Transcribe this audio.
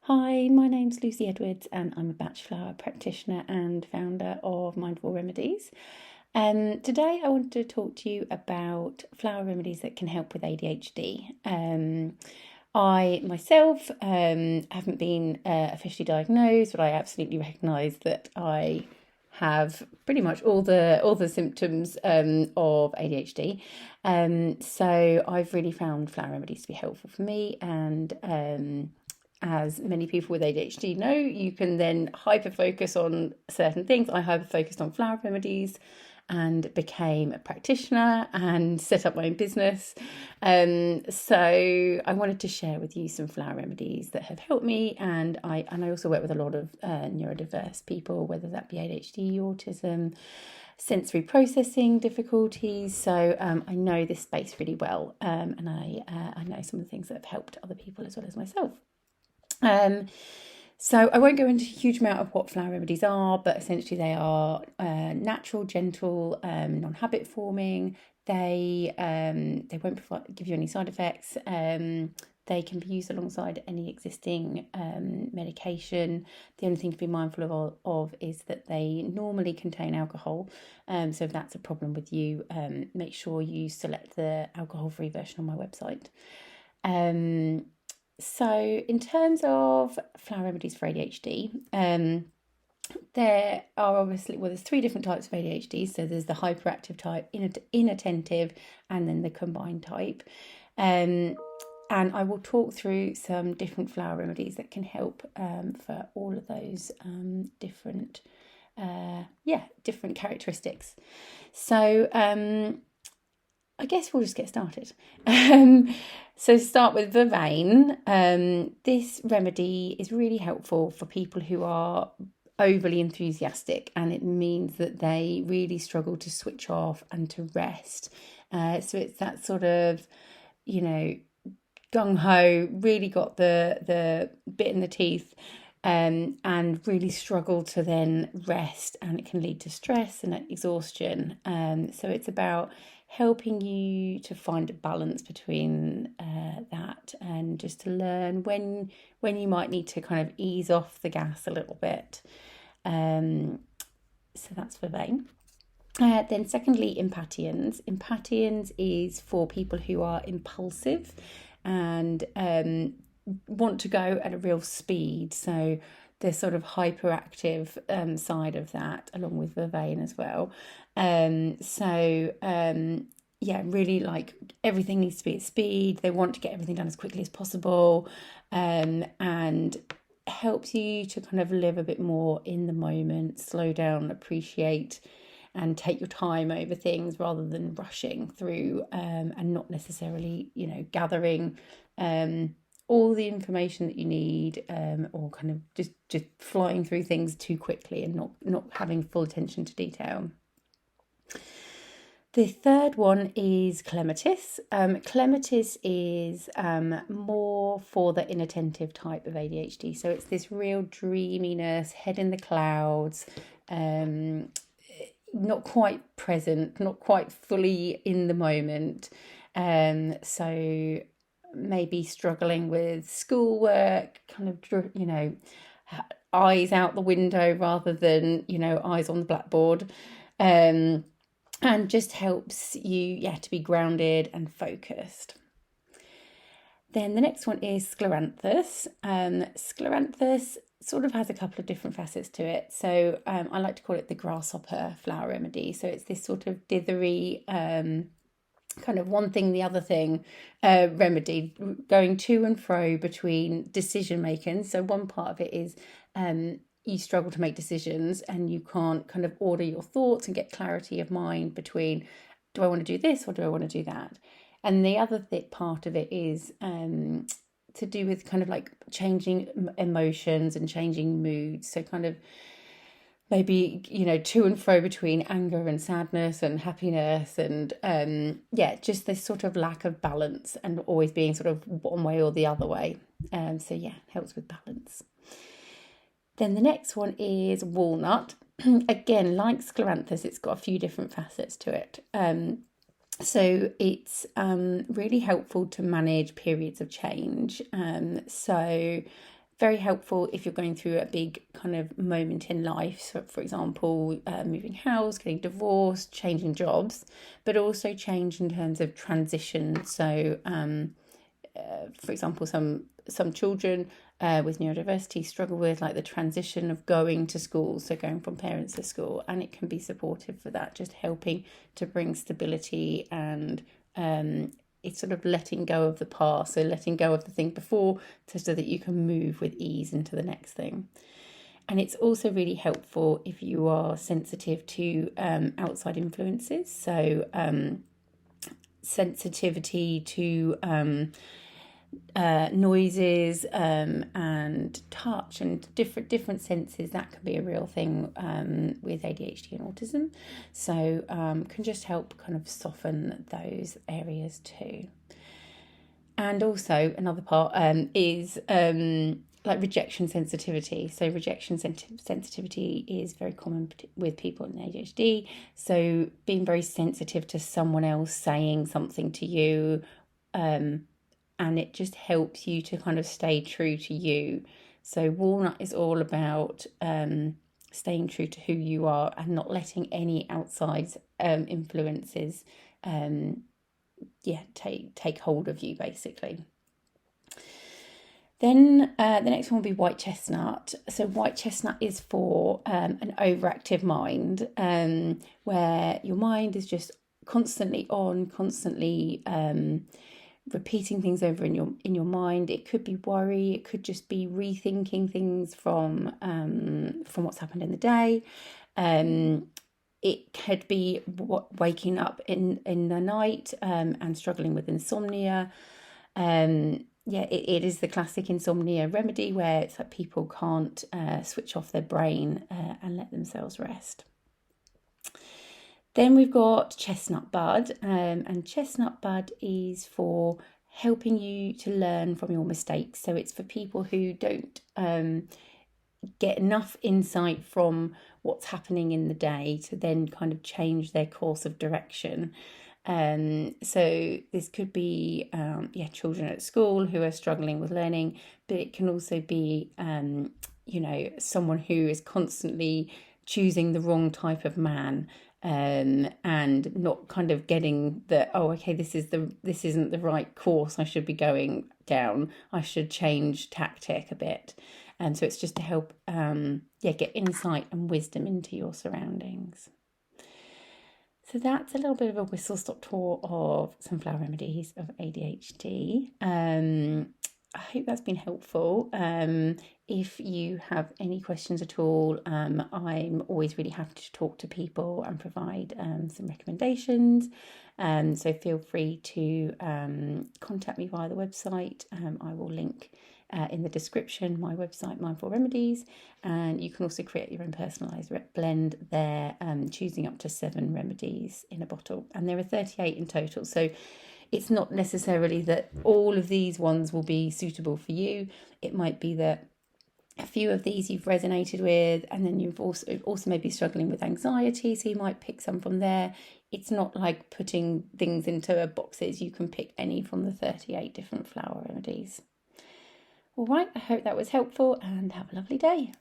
Hi, my name's Lucy Edwards and I'm a Bach Flower practitioner and founder of Mindful Remedies. Today I wanted to talk to you about flower remedies that can help with ADHD. I myself haven't been officially diagnosed, but I absolutely recognise that I have pretty much all the symptoms of ADHD. So I've really found flower remedies to be helpful for me, and as many people with ADHD know, you can then hyper focus on certain things. I hyper focused on flower remedies and became a practitioner and set up my own business. So I wanted to share with you some flower remedies that have helped me, and I also work with a lot of neurodiverse people, whether that be ADHD, autism, sensory processing difficulties. So I know this space really well, and I know some of the things that have helped other people as well as myself. So I won't go into a huge amount of what flower remedies are, but essentially they are natural, gentle, non-habit forming. They won't give you any side effects. They can be used alongside any existing medication. The only thing to be mindful of is that they normally contain alcohol. So if that's a problem with you, make sure you select the alcohol-free version on my website. So in terms of flower remedies for ADHD, there are obviously, there's three different types of ADHD. So there's the hyperactive type, inattentive, and then the combined type. And I will talk through some different flower remedies that can help for all of those different characteristics. So I guess we'll just get started. So start with Vervain. This remedy is really helpful for people who are overly enthusiastic, and it means that they really struggle to switch off and to rest. So it's that sort of, gung-ho, really got the bit in the teeth, and really struggle to then rest, and it can lead to stress and exhaustion. So it's about helping you to find a balance between that, and just to learn when you might need to kind of ease off the gas a little bit. So that's Vervain. Then secondly, Impatiens. Impatiens is for people who are impulsive and want to go at a real speed. So the sort of hyperactive side of that, along with Vervain as well. Really like everything needs to be at speed. They want to get everything done as quickly as possible, and helps you to kind of live a bit more in the moment, slow down, appreciate, and take your time over things rather than rushing through and not necessarily, gathering all the information that you need, or kind of just flying through things too quickly and not having full attention to detail. The third one is Clematis. Clematis is more for the inattentive type of ADHD. So it's this real dreaminess, head in the clouds, not quite present, not quite fully in the moment. So maybe struggling with schoolwork, kind of, eyes out the window rather than, eyes on the blackboard. And just helps you, to be grounded and focused. Then the next one is Scleranthus. Scleranthus sort of has a couple of different facets to it. So I like to call it the grasshopper flower remedy. So it's this sort of dithery, kind of one thing, the other thing remedy, going to and fro between decision making. So one part of it is you struggle to make decisions and you can't kind of order your thoughts and get clarity of mind between, do I want to do this or do I want to do that? And the other part of it is to do with kind of like changing emotions and changing moods. So kind of maybe, to and fro between anger and sadness and happiness, and just this sort of lack of balance and always being sort of one way or the other way. Helps with balance. Then the next one is walnut. Again, like Scleranthus, it's got a few different facets to it. So it's really helpful to manage periods of change. So very helpful if you're going through a big kind of moment in life. So, for example, moving house, getting divorced, changing jobs, but also change in terms of transition. So, for example, some children with neurodiversity struggle with like the transition of going to school, so going from parents to school, and it can be supportive for that, just helping to bring stability and it's sort of letting go of the past, so letting go of the thing before so that you can move with ease into the next thing. And it's also really helpful if you are sensitive to outside influences, so sensitivity to noises and touch and different senses. That can be a real thing with ADHD and autism, so can just help kind of soften those areas too. And also another part is like rejection sensitivity. So rejection sensitivity is very common with people in ADHD, so being very sensitive to someone else saying something to you, and it just helps you to kind of stay true to you. So walnut is all about staying true to who you are and not letting any outside influences take hold of you, basically. Then the next one will be white chestnut. So white chestnut is for an overactive mind, where your mind is just constantly on, constantly repeating things over in your mind. It could be worry, it could just be rethinking things from what's happened in the day. It could be waking up in the night and struggling with insomnia. It is the classic insomnia remedy where it's like people can't switch off their brain and let themselves rest. Then we've got chestnut bud, and chestnut bud is for helping you to learn from your mistakes. So it's for people who don't get enough insight from what's happening in the day to then kind of change their course of direction. So this could be children at school who are struggling with learning, but it can also be someone who is constantly choosing the wrong type of man, and not kind of getting that, this isn't the right course I should be going down, I should change tactic a bit. And so it's just to help get insight and wisdom into your surroundings. So that's a little bit of a whistle-stop tour of some flower remedies of ADHD. I hope that's been helpful. If you have any questions at all, I'm always really happy to talk to people and provide some recommendations. So feel free to contact me via the website. I will link in the description my website, Mindful Remedies, and you can also create your own personalised blend there, choosing up to 7 remedies in a bottle, and there are 38 in total. So it's not necessarily that all of these ones will be suitable for you. It might be that a few of these you've resonated with, and then you've also maybe struggling with anxiety, so you might pick some from there. It's not like putting things into boxes. You can pick any from the 38 different flower remedies. All right, I hope that was helpful, and have a lovely day.